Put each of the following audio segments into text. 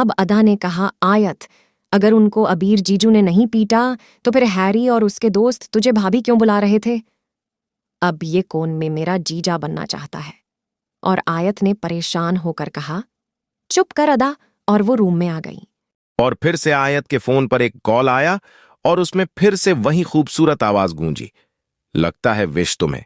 अब अदा ने कहा, आयत, अगर उनको अबीर जीजू ने नहीं पीटा तो फिर हैरी और उसके दोस्त तुझे भाभी क्यों बुला रहे थे? अब ये कौन में मेरा जीजा बनना चाहता है। और आयत ने परेशान होकर कहा, चुप कर अदा, और वो रूम में आ गई। और फिर से आयत के फोन पर एक कॉल आया और उसमें फिर से वही खूबसूरत आवाज गूंजी। लगता है विश तुम्हें।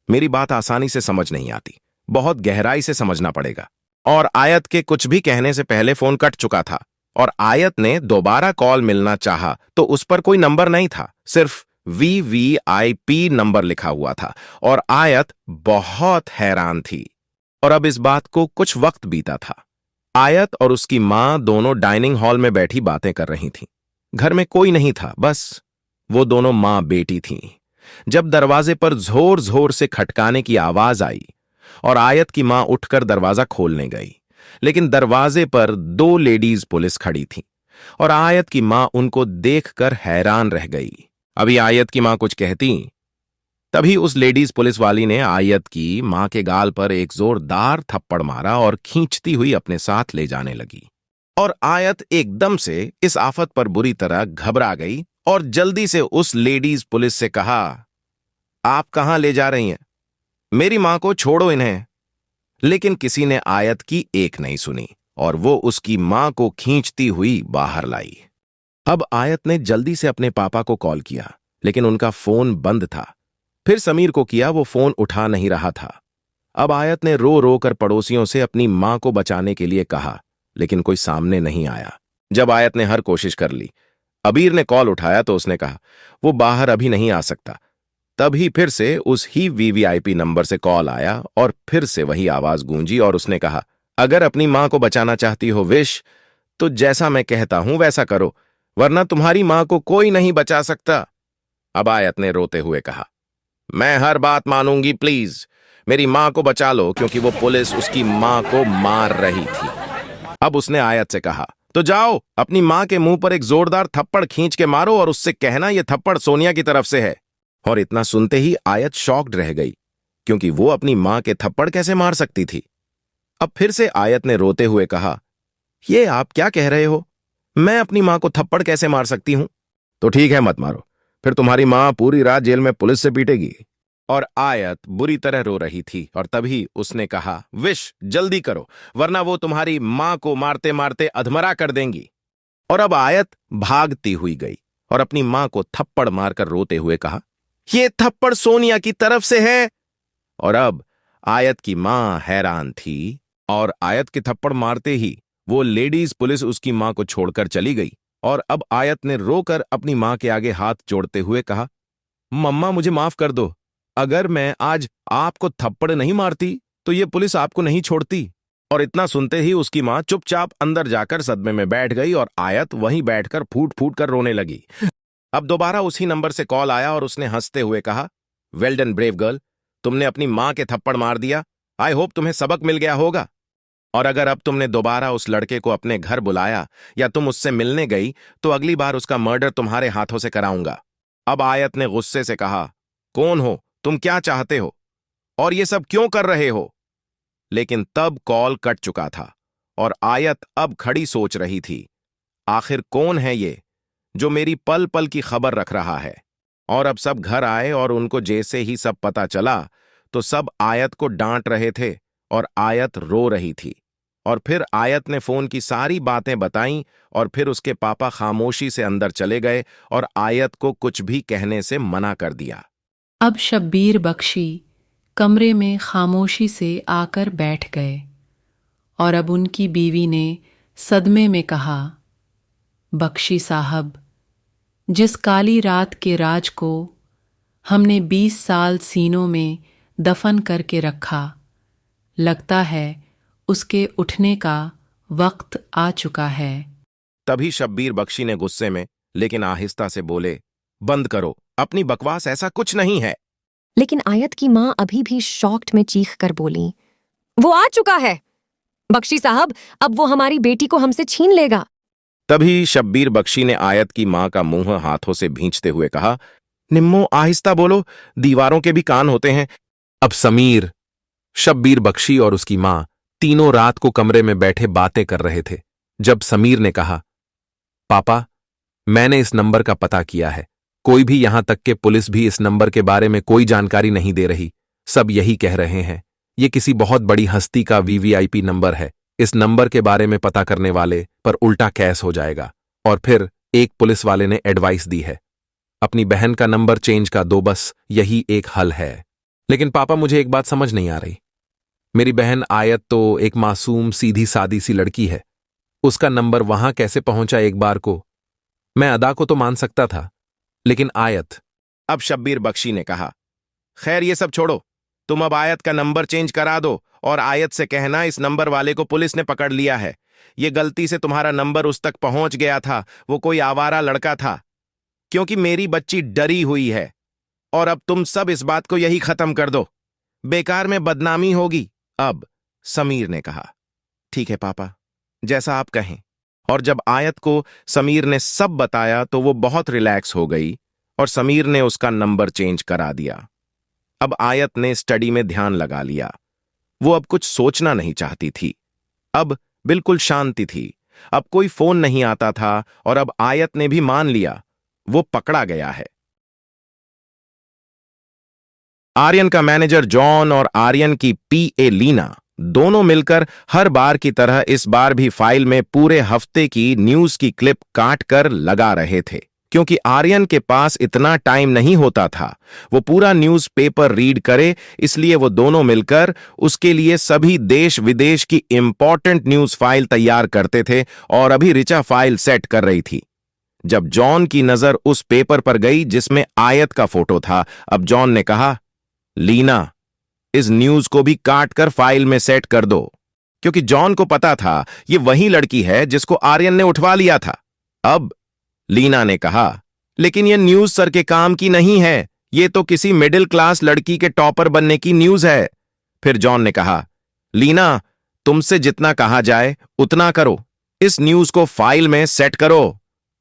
मेरी बात आसानी से समझ नहीं आती, बहुत गहराई से समझना पड़ेगा। और आयत के कुछ भी कहने से पहले फोन कट चुका था और आयत ने दोबारा कॉल मिलना चाहा तो उस पर कोई नंबर नहीं था, सिर्फ VVIP नंबर लिखा हुआ था। और आयत बहुत हैरान थी। और अब इस बात को कुछ वक्त बीता था। आयत और उसकी मां दोनों डाइनिंग हॉल में बैठी बातें कर रही थीं। घर में कोई नहीं था, बस वो दोनों मां बेटी थीं। जब दरवाजे पर जोर जोर से खटकाने की आवाज आई और आयत की मां उठकर दरवाजा खोलने गई, लेकिन दरवाजे पर 2 लेडीज पुलिस खड़ी थीं और आयत की मां उनको देखकर हैरान रह गई। अभी आयत की मां कुछ कहती, तभी उस लेडीज पुलिस वाली ने आयत की मां के गाल पर एक जोरदार थप्पड़ मारा और खींचती हुई अपने साथ ले जाने लगी। और आयत एकदम से इस आफत पर बुरी तरह घबरा गई और जल्दी से उस लेडीज पुलिस से कहा, आप कहां ले जा रही हैं? मेरी मां को छोड़ो इन्हें। लेकिन किसी ने आयत की एक नहीं सुनी और वो उसकी मां को खींचती हुई बाहर लाई। अब आयत ने जल्दी से अपने पापा को कॉल किया, लेकिन उनका फोन बंद था। फिर समीर को किया, वो फोन उठा नहीं रहा था। अब आयत ने रो रो कर पड़ोसियों से अपनी मां को बचाने के लिए कहा, लेकिन कोई सामने नहीं आया। जब आयत ने हर कोशिश कर ली, अबीर ने कॉल उठाया तो उसने कहा वो बाहर अभी नहीं आ सकता। तभी फिर से उस ही VVIP नंबर से कॉल आया और फिर से वही आवाज गूंजी और उसने कहा, अगर अपनी मां को बचाना चाहती हो विश, तो जैसा मैं कहता हूं वैसा करो, वरना तुम्हारी मां को कोई नहीं बचा सकता। अब आयत ने रोते हुए कहा, मैं हर बात मानूंगी, प्लीज मेरी मां को बचा लो, क्योंकि वो पुलिस उसकी मां को मार रही थी। अब उसने आयत से कहा, तो जाओ अपनी मां के मुंह पर एक जोरदार थप्पड़ खींच के मारो और उससे कहना ये थप्पड़ सोनिया की तरफ से है। और इतना सुनते ही आयत शॉक्ड रह गई, क्योंकि वो अपनी मां के थप्पड़ कैसे मार सकती थी। अब फिर से आयत ने रोते हुए कहा, ये आप क्या कह रहे हो? मैं अपनी मां को थप्पड़ कैसे मार सकती हूं? तो ठीक है, मत मारो, फिर तुम्हारी मां पूरी रात जेल में पुलिस से पीटेगी। और आयत बुरी तरह रो रही थी और तभी उसने कहा, विश जल्दी करो, वरना वो तुम्हारी मां को मारते मारते अधमरा कर देंगी। और अब आयत भागती हुई गई और अपनी मां को थप्पड़ मारकर रोते हुए कहा, ये थप्पड़ सोनिया की तरफ से है। और अब आयत की मां हैरान थी और आयत के थप्पड़ मारते ही वो लेडीज पुलिस उसकी मां को छोड़कर चली गई। और अब आयत ने रोकर अपनी मां के आगे हाथ जोड़ते हुए कहा, मम्मा मुझे माफ कर दो, अगर मैं आज आपको थप्पड़ नहीं मारती तो ये पुलिस आपको नहीं छोड़ती। और इतना सुनते ही उसकी मां चुपचाप अंदर जाकर सदमे में बैठ गई और आयत वहीं बैठकर फूट फूट कर रोने लगी। अब दोबारा उसी नंबर से कॉल आया और उसने हंसते हुए कहा, वेल डन ब्रेव गर्ल, तुमने अपनी मां के थप्पड़ मार दिया। आई होप तुम्हें सबक मिल गया होगा। और अगर अब तुमने दोबारा उस लड़के को अपने घर बुलाया या तुम उससे मिलने गई तो अगली बार उसका मर्डर तुम्हारे हाथों से कराऊंगा। अब आयत ने गुस्से से कहा, कौन हो तुम, क्या चाहते हो और ये सब क्यों कर रहे हो? लेकिन तब कॉल कट चुका था और आयत अब खड़ी सोच रही थी, आखिर कौन है ये जो मेरी पल पल की खबर रख रहा है? और अब सब घर आए और उनको जैसे ही सब पता चला तो सब आयत को डांट रहे थे और आयत रो रही थी। और फिर आयत ने फोन की सारी बातें बताईं और फिर उसके पापा खामोशी से अंदर चले गए और आयत को कुछ भी कहने से मना कर दिया। अब शब्बीर बख्शी कमरे में खामोशी से आकर बैठ गए और अब उनकी बीवी ने सदमे में कहा, बख्शी साहब, जिस काली रात के राज को हमने 20 साल सीनों में दफन करके रखा, लगता है उसके उठने का वक्त आ चुका है। तभी शब्बीर बख्शी ने गुस्से में लेकिन आहिस्ता से बोले, बंद करो अपनी बकवास, ऐसा कुछ नहीं है। लेकिन आयत की मां अभी भी शॉक्ड में चीख कर बोली, वो आ चुका है बख्शी साहब, अब वो हमारी बेटी को हमसे छीन लेगा। तभी शब्बीर बख्शी ने आयत की मां का मुंह हाथों से भींचते हुए कहा, निम्मो आहिस्ता बोलो, दीवारों के भी कान होते हैं। अब समीर, शब्बीर बख्शी और उसकी मां तीनों रात को कमरे में बैठे बातें कर रहे थे, जब समीर ने कहा, पापा, मैंने इस नंबर का पता किया है, कोई भी यहां तक कि पुलिस भी इस नंबर के बारे में कोई जानकारी नहीं दे रही। सब यही कह रहे हैं ये किसी बहुत बड़ी हस्ती का वीवीआईपी नंबर है। इस नंबर के बारे में पता करने वाले पर उल्टा केस हो जाएगा। और फिर एक पुलिस वाले ने एडवाइस दी है, अपनी बहन का नंबर चेंज का दो, बस यही एक हल है। लेकिन पापा, मुझे एक बात समझ नहीं आ रही। मेरी बहन आयत तो एक मासूम सीधी सादी सी लड़की है, उसका नंबर वहां कैसे पहुंचा एक बार को? मैं अदा को तो मान सकता था, लेकिन आयत। अब शब्बीर बख्शी ने कहा, खैर ये सब छोड़ो, तुम अब आयत का नंबर चेंज करा दो और आयत से कहना इस नंबर वाले को पुलिस ने पकड़ लिया है। ये गलती से तुम्हारा नंबर उस तक पहुंच गया था, वो कोई आवारा लड़का था। क्योंकि मेरी बच्ची डरी हुई है और अब तुम सब इस बात को यही खत्म कर दो, बेकार में बदनामी होगी। अब समीर ने कहा, ठीक है पापा, जैसा आप कहें। और जब आयत को समीर ने सब बताया तो वो बहुत रिलैक्स हो गई और समीर ने उसका नंबर चेंज करा दिया। अब आयत ने स्टडी में ध्यान लगा लिया। वो अब कुछ सोचना नहीं चाहती थी, अब बिल्कुल शांति थी। अब कोई फोन नहीं आता था और अब आयत ने भी मान लिया वो पकड़ा गया है। आर्यन का मैनेजर जॉन और आर्यन की पीए लीना दोनों मिलकर हर बार की तरह इस बार भी फाइल में पूरे हफ्ते की न्यूज की क्लिप काट कर लगा रहे थे। क्योंकि आर्यन के पास इतना टाइम नहीं होता था वो पूरा न्यूज पेपर रीड करे, इसलिए वो दोनों मिलकर उसके लिए सभी देश विदेश की इंपॉर्टेंट न्यूज फाइल तैयार करते थे और अभी ऋचा फाइल सेट कर रही थी। जब जॉन की नजर उस पेपर पर गई जिसमें आयत का फोटो था, अब जॉन ने कहा, लीना, इस न्यूज को भी काट कर फाइल में सेट कर दो। क्योंकि जॉन को पता था ये वही लड़की है जिसको आर्यन ने उठवा लिया था। अब लीना ने कहा, लेकिन ये न्यूज सर के काम की नहीं है, ये तो किसी मिडिल क्लास लड़की के टॉपर बनने की न्यूज है। फिर जॉन ने कहा, लीना, तुमसे जितना कहा जाए उतना करो, इस न्यूज को फाइल में सेट करो।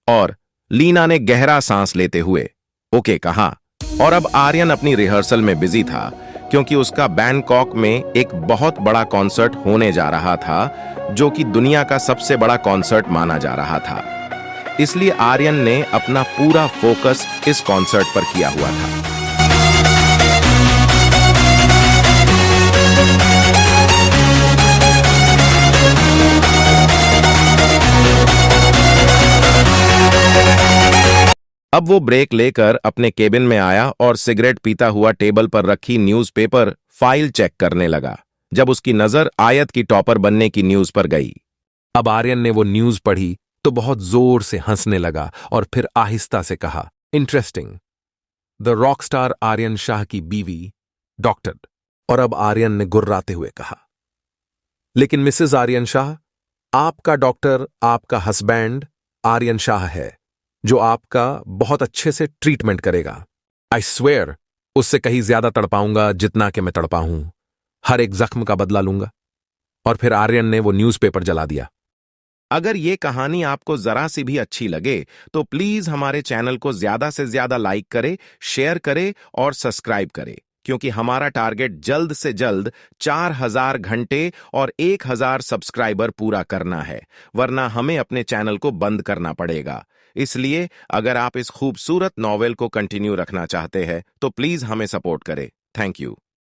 और लीना ने गहरा सांस लेते हुए ओके कहा। और अब आर्यन अपनी रिहर्सल में बिजी था क्योंकि उसका बैंकॉक में एक बहुत बड़ा कॉन्सर्ट होने जा रहा था, जो कि दुनिया का सबसे बड़ा कॉन्सर्ट माना जा रहा था। इसलिए आर्यन ने अपना पूरा फोकस इस कॉन्सर्ट पर किया हुआ था। अब वो ब्रेक लेकर अपने केबिन में आया और सिगरेट पीता हुआ टेबल पर रखी न्यूज़पेपर फाइल चेक करने लगा, जब उसकी नजर आयत की टॉपर बनने की न्यूज पर गई। अब आर्यन ने वो न्यूज पढ़ी तो बहुत जोर से हंसने लगा और फिर आहिस्ता से कहा, interesting, the rock star Aryan Shah की बीवी डॉक्टर। और अब आर्यन ने गुर्राते हुए कहा, लेकिन मिसेस आर्यन शाह, आपका डॉक्टर आपका हस्बैंड आर्यन शाह है, जो आपका बहुत अच्छे से ट्रीटमेंट करेगा। आई स्वेयर, उससे कहीं ज्यादा तड़पाऊंगा जितना कि मैं तड़पा हूं, हर एक जख्म का बदला लूंगा। और फिर आर्यन ने वो न्यूज़पेपर जला दिया। अगर ये कहानी आपको जरा सी भी अच्छी लगे तो प्लीज हमारे चैनल को ज्यादा से ज्यादा लाइक करे, शेयर करे और सब्सक्राइब करे, क्योंकि हमारा टारगेट जल्द से जल्द 4000 घंटे और 1000 सब्सक्राइबर पूरा करना है, वरना हमें अपने चैनल को बंद करना पड़ेगा। इसलिए अगर आप इस खूबसूरत नॉवेल को कंटिन्यू रखना चाहते हैं तो प्लीज हमें सपोर्ट करें। Thank you.